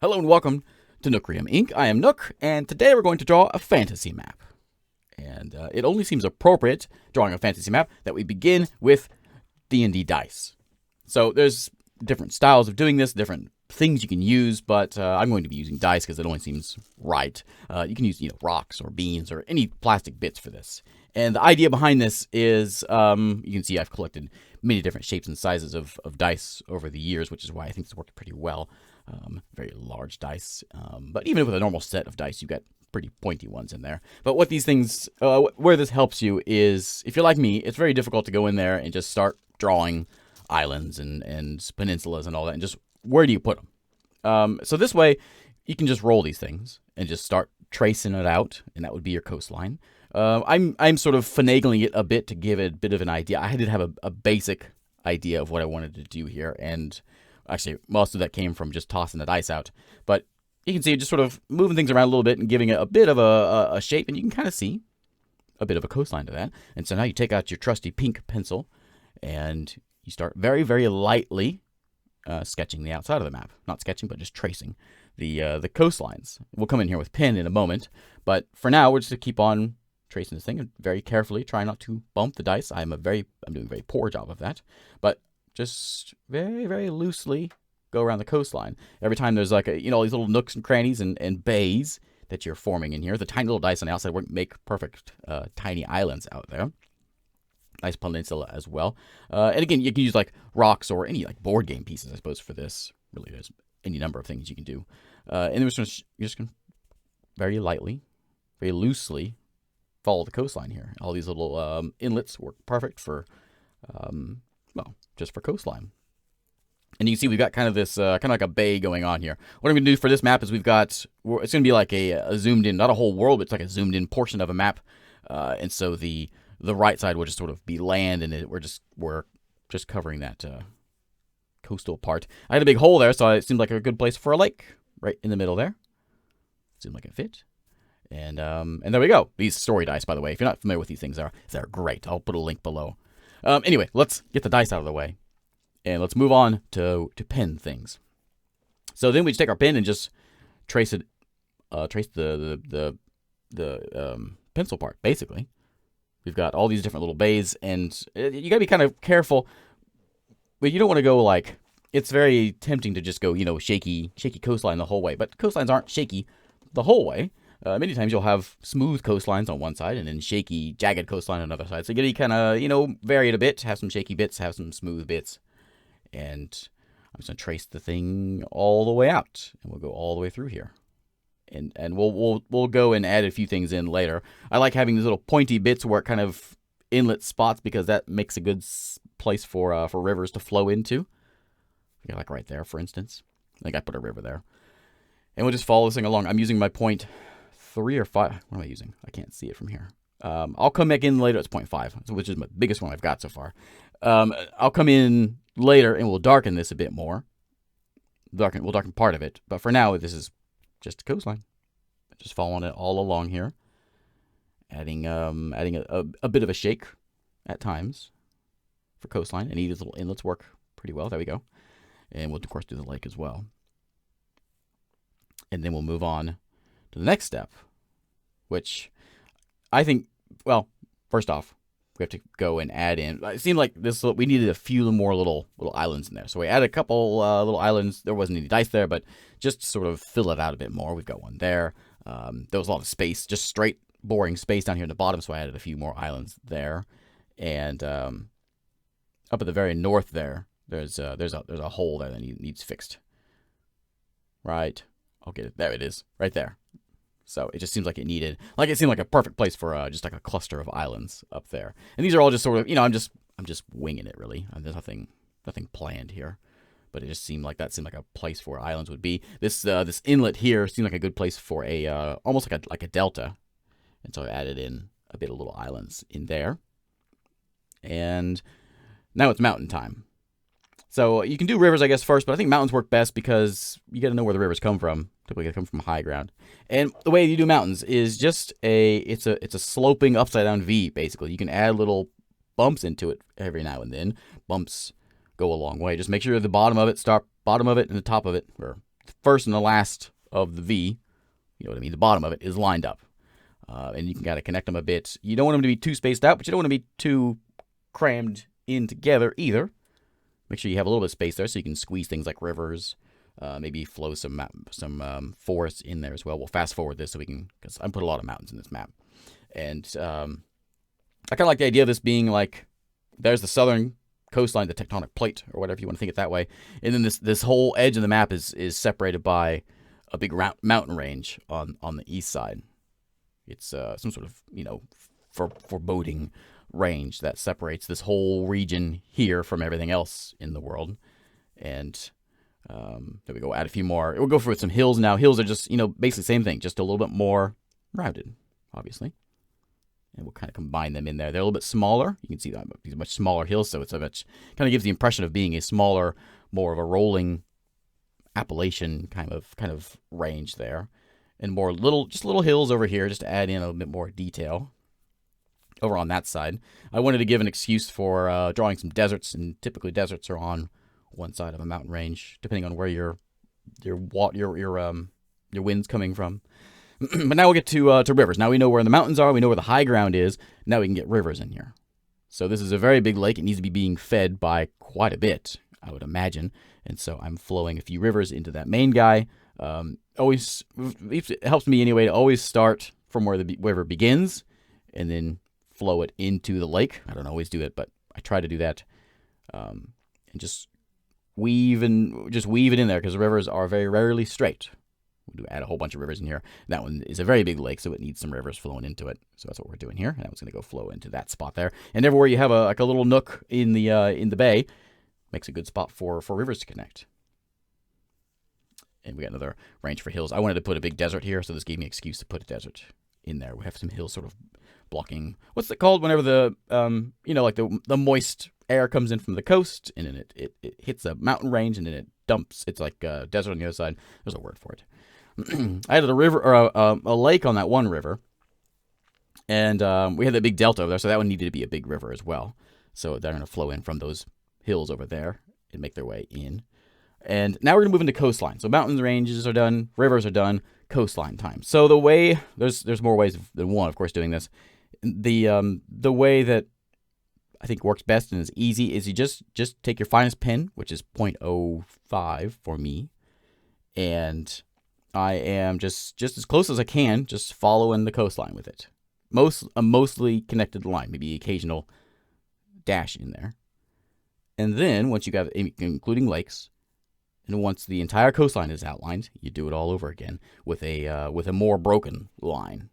Hello and welcome to Nookrium Inc. I am Nook, and today we're going to draw a fantasy map. And it only seems appropriate, drawing a fantasy map, that we begin with D&D dice. So there's different styles of doing this, different things you can use, but I'm going to be using dice because it only seems right. You can use rocks or beans or any plastic bits for this. And the idea behind this is, you can see I've collected many different shapes and sizes of dice over the years, which is why I think it's worked pretty well. Very large dice, but even with a normal set of dice, you've got pretty pointy ones in there. But what these things, where this helps you is, if you're like me, it's very difficult to go in there and just start drawing islands and peninsulas and all that, and just where do you put them? So this way, you can just roll these things and just start tracing it out, and that would be your coastline. I'm sort of finagling it a bit to give it a bit of an idea. I did have a basic idea of what I wanted to do here, and actually, most of that came from just tossing the dice out. But you can see just sort of moving things around a little bit and giving it a bit of a shape, and you can kind of see a bit of a coastline to that. And so now you take out your trusty pink pencil, and you start very, very lightly sketching the outside of the map. Not sketching, but just tracing the coastlines. We'll come in here with pen in a moment, but for now, we're just going to keep on tracing this thing and very carefully try not to bump the dice. I'm doing a very poor job of that, but just very, very loosely go around the coastline. Every time there's like all these little nooks and crannies and bays that you're forming in here. The tiny little dice on the outside won't make perfect tiny islands out there. Nice peninsula as well. And again, you can use like rocks or any like board game pieces, I suppose, for this. Really, there's any number of things you can do. And then you're just going to very lightly, very loosely follow the coastline here. All these little inlets work perfect for just for coastline. And you can see we've got kind of this, kind of like a bay going on here. What I'm going to do for this map is it's going to be like a zoomed in, not a whole world, but it's like a zoomed in portion of a map. And so the right side will just sort of be land, and we're just covering that coastal part. I had a big hole there, so it seemed like a good place for a lake right in the middle there. Seemed like it fit. And there we go. These story dice, by the way, if you're not familiar with these things, they're great. I'll put a link below. Anyway, let's get the dice out of the way, and let's move on to pen things. So then we just take our pen and just trace it, trace the pencil part. Basically, we've got all these different little bays, and you gotta be kind of careful. But you don't want to go like, it's very tempting to just go shaky coastline the whole way. But coastlines aren't shaky the whole way. Many times you'll have smooth coastlines on one side and then shaky, jagged coastline on another side. So you gotta kind of, vary it a bit, have some shaky bits, have some smooth bits. And I'm just gonna trace the thing all the way out, and we'll go all the way through here. And we'll go and add a few things in later. I like having these little pointy bits where it kind of inlet spots because that makes a good place for rivers to flow into. Like right there, for instance. I think I put a river there. And we'll just follow this thing along. I'm using my 0.3 or 5. What am I using? I can't see it from here. I'll come back in later. It's 0.5, which is my biggest one I've got so far. I'll come in later and we'll darken this a bit more. We'll darken part of it. But for now, this is just a coastline. Just following it all along here. Adding a bit of a shake at times for coastline. And these little inlets work pretty well. There we go. And we'll, of course, do the lake as well. And then we'll move on to the next step, which I think, well, first off, we have to go and add in. It seemed like we needed a few more little islands in there. So we added a couple little islands. There wasn't any dice there, but just to sort of fill it out a bit more. We've got one there. There was a lot of space, just straight, boring space down here in the bottom, so I added a few more islands there. And up at the very north there's a hole there that needs fixed. Right. I'll get it. There it is. Right there. So it just seems like it seemed like a perfect place for just like a cluster of islands up there. And these are all just sort of, I'm just winging it really. There's nothing planned here. But it just seemed like a place where islands would be. This inlet here seemed like a good place for a almost like a delta. And so I added in a bit of little islands in there. And now it's mountain time. So you can do rivers, I guess, first, but I think mountains work best because you got to know where the rivers come from. Typically, they come from high ground. And the way you do mountains is just it's a sloping upside down V, basically. You can add little bumps into it every now and then. Bumps go a long way. Just make sure the bottom of it and the top of it, or first and the last of the V, you know what I mean, the bottom of it, is lined up. And you can kind of connect them a bit. You don't want them to be too spaced out, but you don't want to be too crammed in together either. Make sure you have a little bit of space there so you can squeeze things like rivers, maybe flow some forests in there as well. We'll fast forward this so we can, because I put a lot of mountains in this map. And I kind of like the idea of this being like, there's the southern coastline, the tectonic plate, or whatever you want to think it that way. And then this whole edge of the map is separated by a big mountain range on the east side. It's some sort of, foreboding range that separates this whole region here from everything else in the world. And there we go, add a few more. We'll go for some hills now. Hills are just, basically the same thing, just a little bit more rounded, obviously. And we'll kind of combine them in there. They're a little bit smaller. You can see that these are much smaller hills, so it's kind of gives the impression of being a smaller, more of a rolling Appalachian kind of range there. And more little hills over here just to add in a bit more detail over on that side. I wanted to give an excuse for drawing some deserts, and typically deserts are on one side of a mountain range, depending on where your wind's coming from. But now we'll get to rivers. Now we know where the mountains are. We know where the high ground is. Now we can get rivers in here. So this is a very big lake. It needs to be being fed by quite a bit, I would imagine. And so I'm flowing a few rivers into that main guy. It helps me anyway to always start from where the river begins and then flow it into the lake. I don't always do it, but I try to do that. And just weave it in there, because the rivers are very rarely straight. We do add a whole bunch of rivers in here. That one is a very big lake, so it needs some rivers flowing into it. So that's what we're doing here. And that one's going to go flow into that spot there. And everywhere you have a little nook in the bay, makes a good spot for rivers to connect. And we got another range for hills. I wanted to put a big desert here, so this gave me an excuse to put a desert in there. We have some hills sort of blocking. What's it called whenever the the moist air comes in from the coast, and then it hits a mountain range, and then it dumps. It's like a desert on the other side. There's a word for it. I had a river or a lake on that one river, and we had that big delta over there, so that one needed to be a big river as well. So they're going to flow in from those hills over there and make their way in. And now we're going to move into coastline. So mountains ranges are done, rivers are done, coastline time. So the way there's more ways than one, of course, doing this. The way that I think works best and is easy is you just take your finest pen, which is 0.05 for me, and I am just as close as I can, just following the coastline with it. A mostly connected line, maybe occasional dash in there. And then once you got, including lakes, and once the entire coastline is outlined, you do it all over again with a more broken line,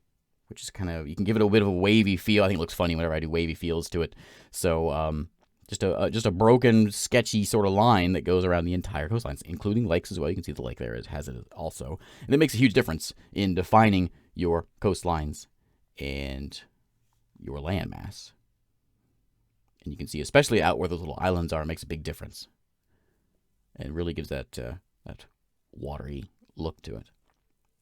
which is kind of, you can give it a bit of a wavy feel. I think it looks funny whenever I do wavy feels to it. So just a broken, sketchy sort of line that goes around the entire coastline, including lakes as well. You can see the lake there has it also, and it makes a huge difference in defining your coastlines and your landmass. And you can see, especially out where those little islands are, it makes a big difference. And it really gives that watery look to it.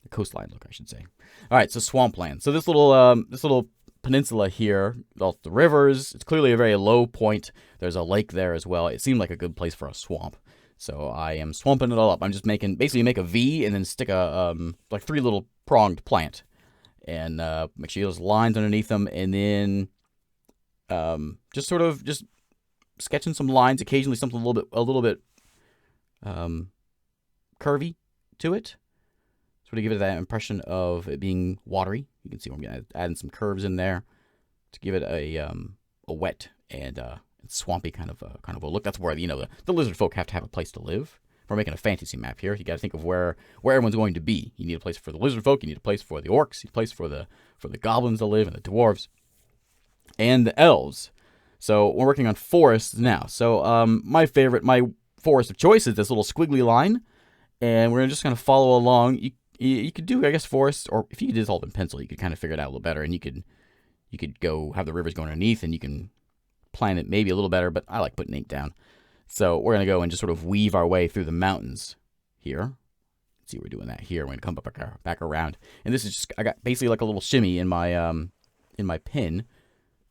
The coastline look, I should say. All right, so swampland. So this little peninsula here, all the rivers, it's clearly a very low point. There's a lake there as well. It seemed like a good place for a swamp. So I am swamping it all up. I'm just basically make a V and then stick a like 3 little pronged plant. And make sure those lines underneath them, and then just sketching some lines, occasionally something a little bit curvy to it, sort of give it that impression of it being watery. You can see I'm adding some curves in there to give it a wet and swampy kind of a look. That's where the lizard folk have to have a place to live. If we're making a fantasy map here, you got to think of where everyone's going to be. You need a place for the lizard folk. You need a place for the orcs. You need a place for the goblins to live, and the dwarves and the elves. So we're working on forests now. So my forest of choice is this little squiggly line, and we're just going to follow along. You could do, I guess, forest, or if you did this all in pencil, you could kind of figure it out a little better, and you could go have the rivers going underneath, and you can plan it maybe a little better, but I like putting ink down. So we're going to go and just sort of weave our way through the mountains here. Let's see, we're doing that here. We're going to come back around, and this is just, I got basically like a little shimmy in my pen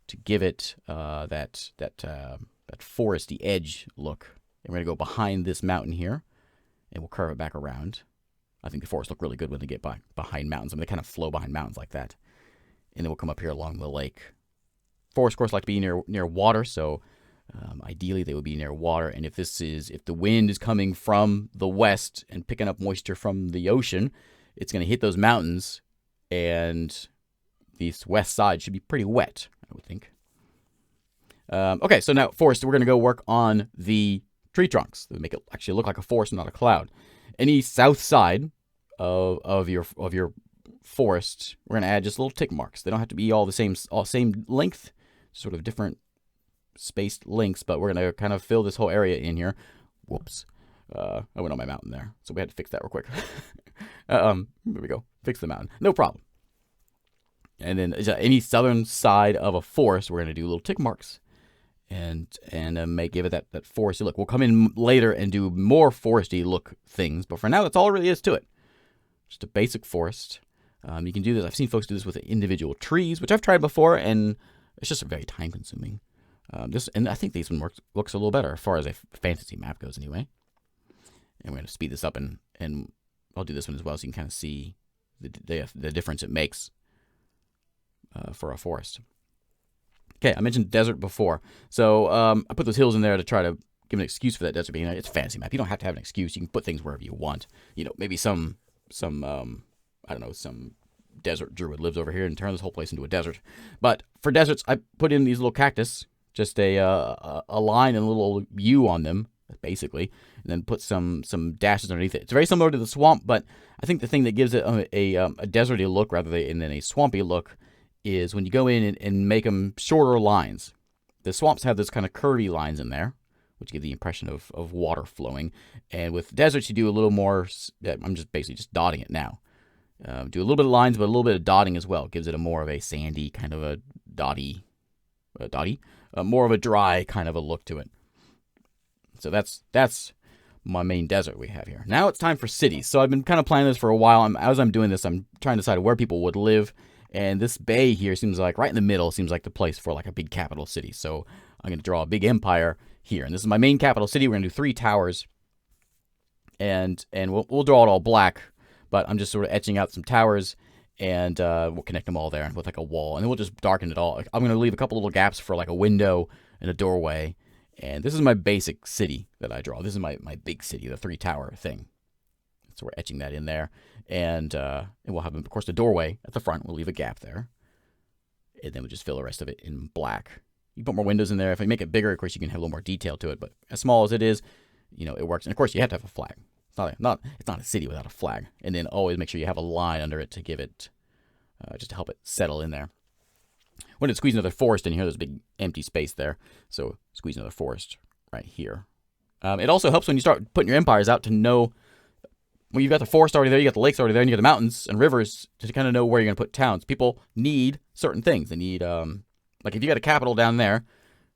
to give it that foresty edge look. And we're going to go behind this mountain here, and we'll curve it back around. I think the forests look really good when they get behind mountains. I mean, they kind of flow behind mountains like that. And then we'll come up here along the lake. Forests, of course, like to be near water, so ideally they would be near water. And if the wind is coming from the west and picking up moisture from the ocean, it's going to hit those mountains, and the west side should be pretty wet, I would think. Okay, so now forest, we're going to go work on the tree trunks. They make it actually look like a forest, not a cloud. Any south side of your forest, we're going to add just little tick marks. They don't have to be all the same length, sort of different spaced lengths, but we're going to kind of fill this whole area in here. Whoops. I went on my mountain there, so we had to fix that real quick. There we go. Fix the mountain. No problem. And then any southern side of a forest, we're going to do little tick marks and give it that foresty look. We'll come in later and do more foresty look things, but for now, that's all there really is to it. Just a basic forest. You can do this. I've seen folks do this with individual trees, which I've tried before, and it's just very time consuming. And I think this one looks a little better as far as a fantasy map goes anyway. And we're going to speed this up, and I'll do this one as well so you can kind of see the difference it makes for a forest. Okay, I mentioned desert before. So I put those hills in there to try to give an excuse for that desert being. It's a fantasy map. You don't have to have an excuse. You can put things wherever you want. Maybe some I don't know, some desert druid lives over here and turn this whole place into a desert. But for deserts, I put in these little cactus, just a line and a little U on them, basically, and then put some dashes underneath it. It's very similar to the swamp, but I think the thing that gives it a deserty look rather than a swampy look is when you go in and make them shorter lines. The swamps have this kind of curvy lines in there, which give the impression of water flowing. And with deserts, you do a little more. I'm just basically dotting it now. Do a little bit of lines, but a little bit of dotting as well. It gives it a more of a sandy kind of a dotty, more of a dry kind of a look to it. So that's my main desert we have here. Now it's time for cities. So I've been kind of planning this for a while. As I'm doing this, I'm trying to decide where people would live. And this bay here seems like right in the middle seems like the place for like a big capital city. So I'm going to draw a big empire here. And this is my main capital city. We're going to do 3 towers. And we'll draw it all black. But I'm just sort of etching out some towers. And we'll connect them all there with like a wall. And then we'll just darken it all. I'm going to leave a couple little gaps for like a window and a doorway. And this is my basic city that I draw. This is my big city, the 3-tower thing. So we're etching that in there. And we'll have, of course, the doorway at the front. We'll leave a gap there. And then we'll just fill the rest of it in black. You put more windows in there. If you make it bigger, of course, you can have a little more detail to it. But as small as it is, it works. And, of course, you have to have a flag. It's not a city without a flag. And then always make sure you have a line under it to give it, just to help it settle in there. We're going to squeeze another forest in here. There's a big empty space there. So squeeze another forest right here. It also helps when you start putting your empires out to know, well, you've got the forest already there, you got the lakes already there, and you got the mountains and rivers to kind of know where you're going to put towns. People need certain things. They need, like if you got a capital down there,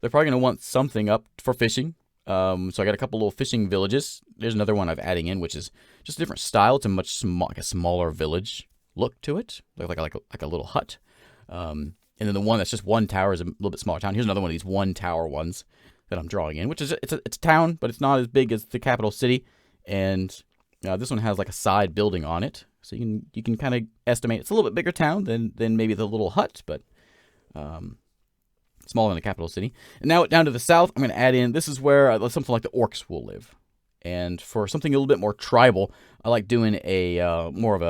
they're probably going to want something up for fishing. So I got a couple little fishing villages. There's another one I'm adding in, which is just a different style. It's a much like a smaller village look to it, like a little hut. And then the one that's just one tower is a little bit smaller town. Here's another one of these 1-tower ones that I'm drawing in, which is it's a town, but it's not as big as the capital city. And this one has like a side building on it, so you can kind of estimate it's a little bit bigger town than maybe the little hut, but smaller than the capital city. And now down to the south, I'm going to add in. This is where something like the orcs will live. And for something a little bit more tribal, I like doing a more of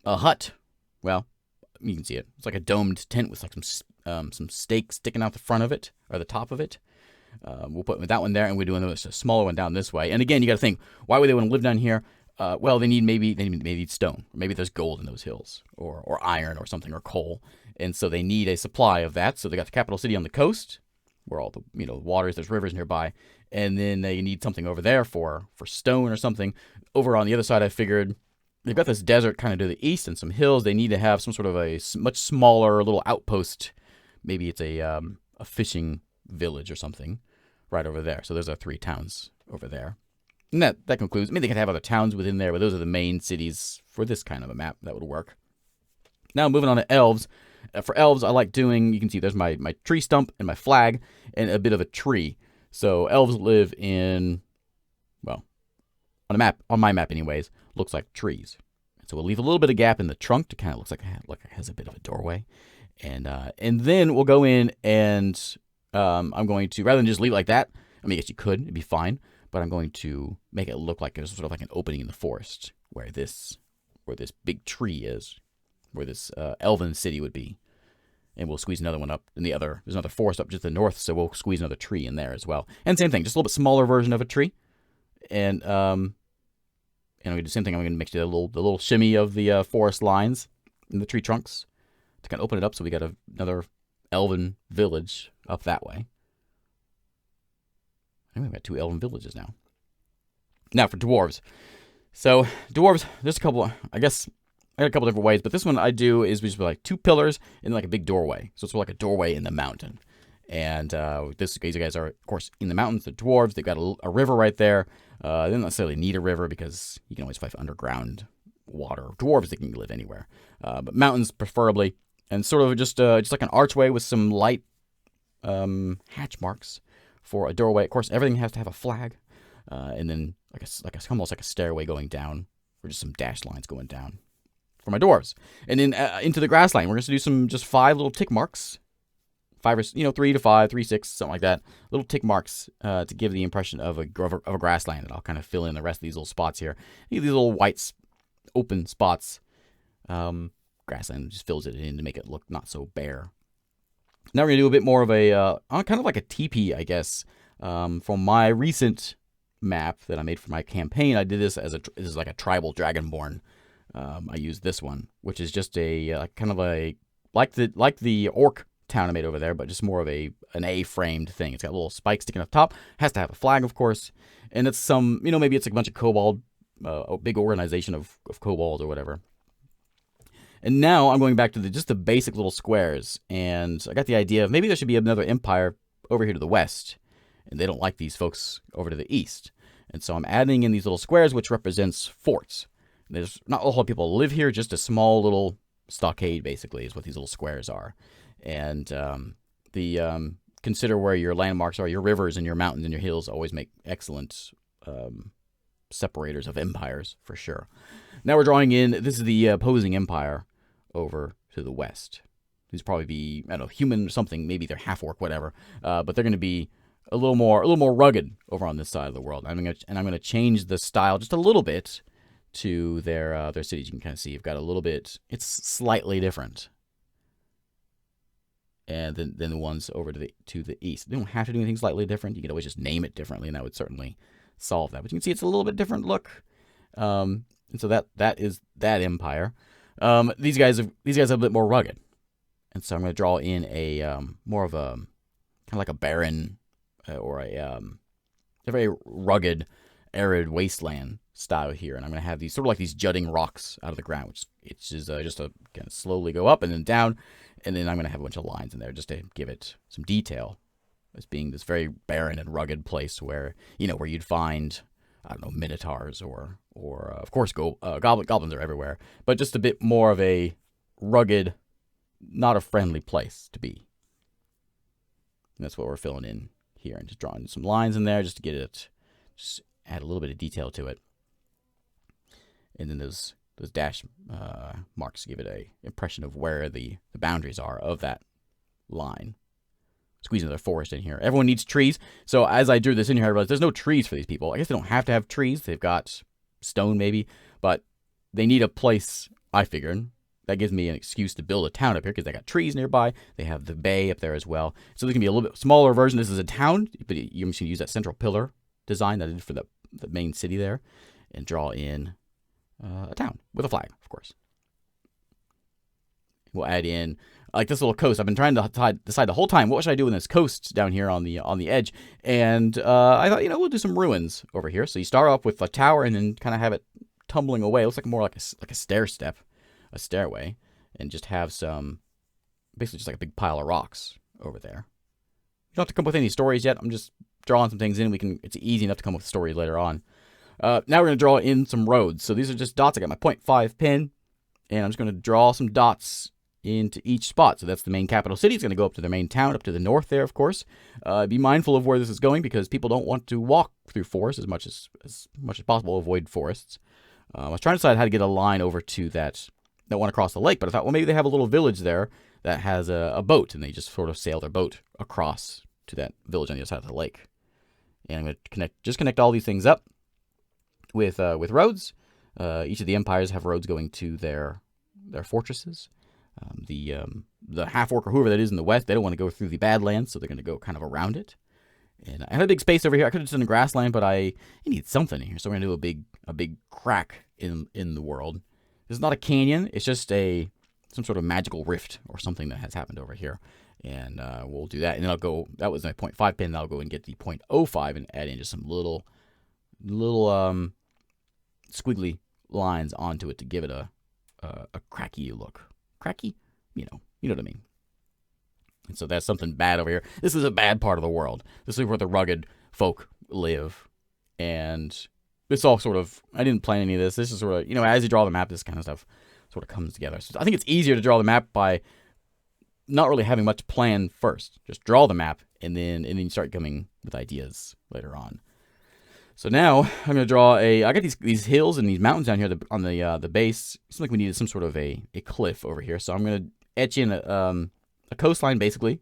a hut. Well, you can see it. It's like a domed tent with like some stakes sticking out the front of it or the top of it. We'll put that one there, and we're doing a smaller one down this way. And again, you got to think, why would they want to live down here? Well, they need stone. Maybe there's gold in those hills, or iron, or something, or coal, and so they need a supply of that. So they got the capital city on the coast, where all the waters, there's rivers nearby, and then they need something over there for stone or something. Over on the other side, I figured they've got this desert kind of to the east and some hills. They need to have some sort of a much smaller little outpost. Maybe it's a fishing village or something right over there. So there's our 3 towns over there. And that concludes. I mean, they could have other towns within there, but those are the main cities for this kind of a map that would work. Now moving on to elves. For elves, I like doing, you can see there's my tree stump and my flag and a bit of a tree. So elves live in, well, on my map anyways, looks like trees. So we'll leave a little bit of gap in the trunk to kind of looks like it has a bit of a doorway, and then we'll go in and I'm going to, rather than just leave it like that. I mean, I guess you could, it'd be fine, but I'm going to make it look like there's sort of like an opening in the forest where this big tree is, where this elven city would be. And we'll squeeze another one up in there's another forest up just to the north, so we'll squeeze another tree in there as well. And same thing, just a little bit smaller version of a tree. And I'm going to do the same thing. I'm going to mix the little shimmy of the forest lines in the tree trunks to kind of open it up, so we got another elven village up that way. And we've got 2 elven villages now. Now for dwarves. So dwarves, there's a couple. I guess I got a couple different ways, but this one I do is we just put like 2 pillars and like a big doorway. So it's like a doorway in the mountain. And these guys are, of course, in the mountains. The dwarves, they've got a river right there. They don't necessarily need a river because you can always find underground water. Dwarves, they can live anywhere, but mountains preferably. And sort of just like an archway with some light hatch marks for a doorway. Of course, everything has to have a flag, and then almost like a stairway going down, or just some dashed lines going down for my dwarves. And then into the grass line, we're going to do some just 5 little tick marks. 5 or 3 to 5, 3, 6, something like that. Little tick marks to give the impression of a grassland. And I'll kind of fill in the rest of these little spots here. These little white open spots. Grassland just fills it in to make it look not so bare. Now we're going to do a bit more of a, kind of like a teepee, I guess. From my recent map that I made for my campaign, I did this this is like a tribal dragonborn. I used this one, which is just a kind of a, like the orc town I made over there, but just more of an A-framed thing. It's got little spikes sticking up top. Has to have a flag, of course. And it's some, maybe it's like a bunch of kobold, a big organization of kobolds or whatever. And now I'm going back to just the basic little squares. And I got the idea of maybe there should be another empire over here to the west. And they don't like these folks over to the east. And so I'm adding in these little squares, which represents forts. There's not a whole lot of people live here, just a small little stockade, basically, is what these little squares are. And consider where your landmarks are. Your rivers and your mountains and your hills always make excellent separators of empires, for sure. Now we're drawing in, this is the opposing empire over to the west. These probably be, I don't know, human or something, maybe they're half-orc, whatever. But they're going to be a little more rugged over on this side of the world. I'm going to change the style just a little bit to their cities. You can kind of see you've got a little bit, it's slightly different. And then the ones over to the east. They don't have to do anything slightly different. You could always just name it differently, and that would certainly solve that. But you can see it's a little bit different look. And so that is that empire. These guys are a bit more rugged. And so I'm going to draw in a more of a kind of like a barren or a very rugged, arid wasteland style here. And I'm going to have these sort of like these jutting rocks out of the ground, which it's just to kind of slowly go up and then down. And then I'm going to have a bunch of lines in there just to give it some detail as being this very barren and rugged place where, where you'd find, I don't know, minotaurs or of course, goblins are everywhere, but just a bit more of a rugged, not a friendly place to be. And that's what we're filling in here and just drawing some lines in there just to get it, just add a little bit of detail to it. And then those dash marks give it a impression of where the boundaries are of that line. Squeeze another forest in here. Everyone needs trees. So as I drew this in here, I realized there's no trees for these people. I guess they don't have to have trees. They've got stone maybe, but they need a place, I figured. That gives me an excuse to build a town up here because they got trees nearby. They have the bay up there as well. So this can be a little bit smaller version. This is a town, but you're just going to use that central pillar design that I did for the main city there and draw in a town with a flag, of course. We'll add in like this little coast. I've been trying to decide the whole time what should I do in this coast down here on the edge, and I thought we'll do some ruins over here. So you start off with a tower and then kind of have it tumbling away. It looks like more like a stairway, and just have some basically just like a big pile of rocks over there. You don't have to come up with any stories yet. I'm just drawing some things in. It's easy enough to come up with stories later on. Now we're going to draw in some roads. So these are just dots. I got my 0.5 pin, and I'm just going to draw some dots into each spot. So that's the main capital city. It's going to go up to the main town, up to the north there, of course. Be mindful of where this is going because people don't want to walk through forests as much as possible. Avoid forests. I was trying to decide how to get a line over to that one across the lake, but I thought, well, maybe they have a little village there that has a boat, and they just sort of sail their boat across to that village on the other side of the lake. And I'm going to connect all these things up with roads. Each of the empires have roads going to their fortresses. The half-orc or whoever that is in the west, they don't want to go through the Badlands, so they're going to go kind of around it. And I had a big space over here. I could have just done a grassland, but I need something here, so we're going to do a big crack in the world. This is not a canyon. It's just some sort of magical rift or something that has happened over here. And we'll do that. And then I'll go, that was my 0.5 pin. I'll go and get the 0.05 and add in just some little squiggly lines onto it to give it a cracky look. Cracky? You know what I mean. And so that's something bad over here. This is a bad part of the world. This is where the rugged folk live. And it's all sort of, I didn't plan any of this. This is sort of, as you draw the map, this kind of stuff sort of comes together. So I think it's easier to draw the map by not really having much plan first. Just draw the map and then you start coming with ideas later on. So now I'm going to draw I got these hills and these mountains down here on the base. It seems like we needed some sort of a cliff over here. So I'm going to etch in a coastline, basically,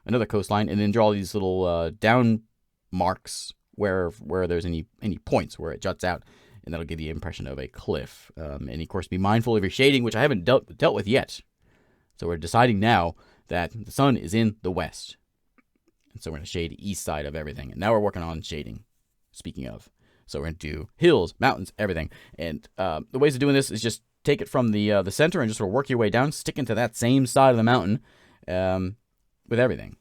another coastline, and then draw these little down marks where there's any points where it juts out, and that'll give you the impression of a cliff. And of course, be mindful of your shading, which I haven't dealt with yet. So we're deciding now that the sun is in the west, and so we're going to shade the east side of everything. And now we're working on shading. Speaking of, so we're going to do hills, mountains, everything. And the ways of doing this is just take it from the center and just sort of work your way down, stick into that same side of the mountain with everything.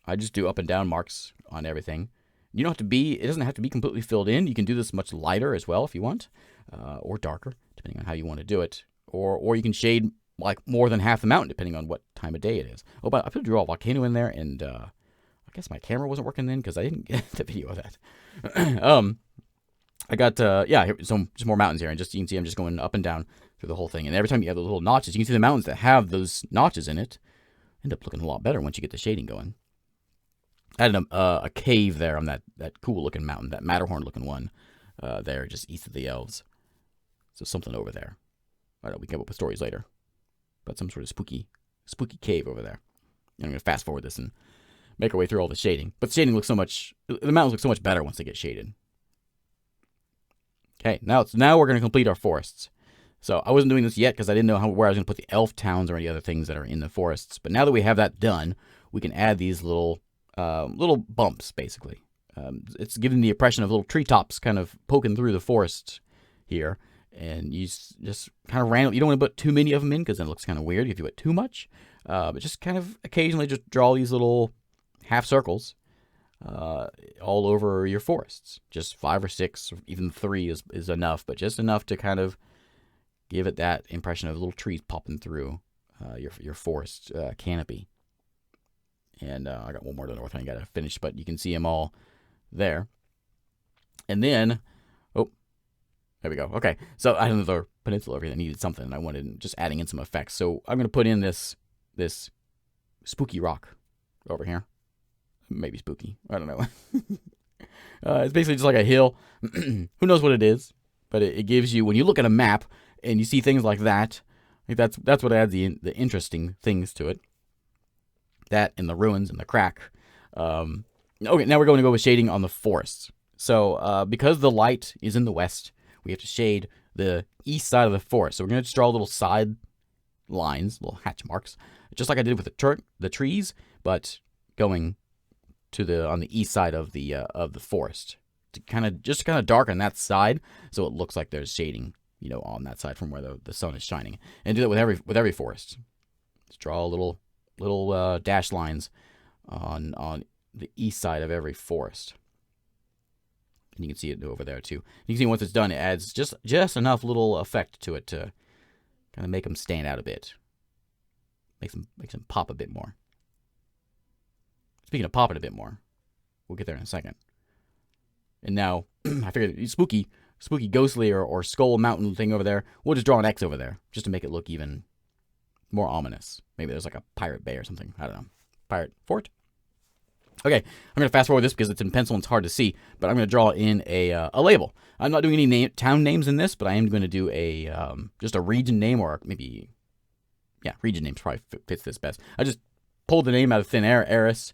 I just do up and down marks on everything. It doesn't have to be completely filled in. You can do this much lighter as well if you want, or darker, depending on how you want to do it. Or you can shade like more than half the mountain, depending on what time of day it is. Oh, but I put a draw volcano in there, and I guess my camera wasn't working then because I didn't get the video of that. I got, some just more mountains here, and just you can see I'm just going up and down through the whole thing. And every time you have those little notches, you can see the mountains that have those notches in it end up looking a lot better once you get the shading going. I added a cave there on that cool-looking mountain, that Matterhorn-looking one there, just east of the Elves. So something over there. I don't know, we can come up with stories later. But some sort of spooky cave over there. And I'm going to fast forward this and make our way through all the shading. But the mountains look so much better once they get shaded. Okay, now we're going to complete our forests. So I wasn't doing this yet because I didn't know where I was going to put the elf towns or any other things that are in the forests. But now that we have that done, we can add these little bumps, basically. It's giving the impression of little treetops kind of poking through the forest here. And you just kind of random. You don't want to put too many of them in because then it looks kind of weird if you put too much. But just kind of occasionally just draw these little half circles all over your forests. Just 5 or 6, or even 3 is enough, but just enough to kind of give it that impression of little trees popping through your forest canopy. And I got one more to the north I got to finish, but you can see them all there. And then, there we go. Okay, so I had another peninsula over here that needed something, and I wanted just adding in some effects. So I'm going to put in this spooky rock over here. Maybe spooky. I don't know. It's basically just like a hill. Who knows what it is? But it gives you, when you look at a map and you see things like that, I think that's what adds the interesting things to it. That and the ruins and the crack. Okay, now we're going to go with shading on the forests. So because the light is in the west, we have to shade the east side of the forest. So we're going to just draw little side lines, little hatch marks, just like I did with the trees, but going on the east side of the forest to kind of darken that side so it looks like there's shading, on that side from where the sun is shining. And do that with every forest. Just draw little dash lines on the east side of every forest. And you can see it over there too. You can see once it's done, it adds just enough little effect to it to kind of make them stand out a bit. Makes them pop a bit more. Speaking of popping a bit more, we'll get there in a second. And now, I figured spooky ghostly or skull mountain thing over there, we'll just draw an X over there, just to make it look even more ominous. Maybe there's like a pirate bay or something. I don't know. Pirate fort? Okay, I'm going to fast forward this because it's in pencil and it's hard to see, but I'm going to draw in a label. I'm not doing any town names in this, but I am going to do just a region name, or maybe, yeah, region names probably fits this best. I just pulled the name out of thin air, Eris,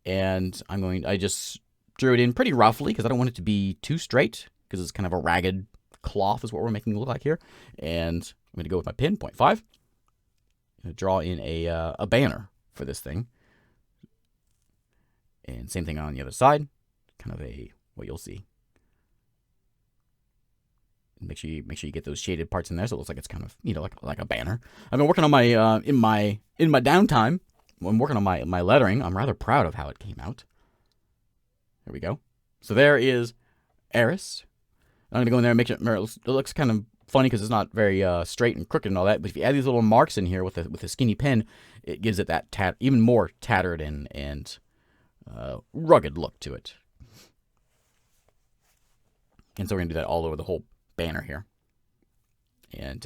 and I just drew it in pretty roughly because I don't want it to be too straight because it's kind of a ragged cloth is what we're making it look like here. And I'm going to go with my pin, 0.5. I'm going to draw in a banner for this thing. And same thing on the other side, kind of what you'll see. Make sure you get those shaded parts in there, so it looks like it's kind of like a banner. I've been working on my in my downtime. When I'm working on my lettering, I'm rather proud of how it came out. There we go. So there is Eris. I'm gonna go in there and make sure it looks kind of funny because it's not very straight and crooked and all that. But if you add these little marks in here with a skinny pen, it gives it that even more tattered and rugged look to it. And so we're going to do that all over the whole banner here. And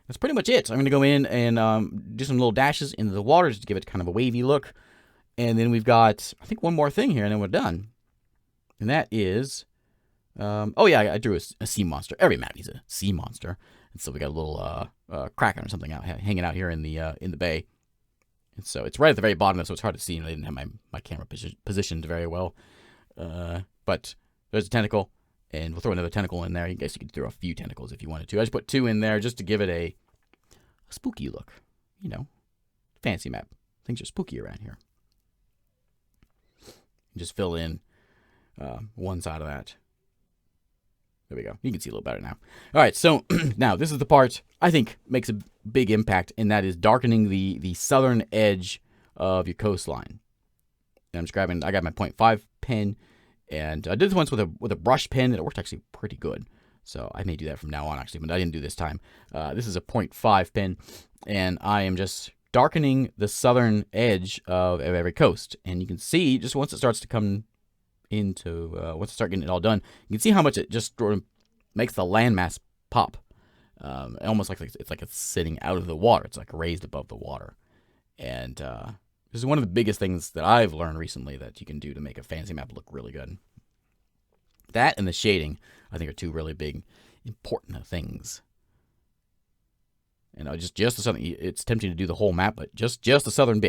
that's pretty much it. So I'm going to go in and do some little dashes into the water just to give it kind of a wavy look. And then we've got, I think, one more thing here, and then we're done. And that is, oh yeah, I drew a sea monster. Every map needs a sea monster. And so we got a little kraken or something hanging out here in the bay. And so it's right at the very bottom, so it's hard to see, and I didn't have my camera positioned very well. But there's a tentacle, and we'll throw another tentacle in there. I guess you could throw a few tentacles if you wanted to. I just put 2 in there just to give it a spooky look. Fancy map. Things are spooky around here. Just fill in one side of that. There we go. You can see a little better now. All right, so now this is the part I think makes a big impact, and that is darkening the southern edge of your coastline. And I'm just I got my 0.5 pen, and I did this once with a brush pen, and it worked actually pretty good. So I may do that from now on, actually, but I didn't do this time. This is a 0.5 pen, and I am just darkening the southern edge of every coast. And you can see, just once it starts to come into once I start getting it all done, you can see how much it just sort of makes the landmass pop, almost like it's sitting out of the water. It's like raised above the water, and this is one of the biggest things that I've learned recently that you can do to make a fantasy map look really good. That and the shading, I think, are 2 really big, important things. And just the southern. It's tempting to do the whole map, but just the southern bit.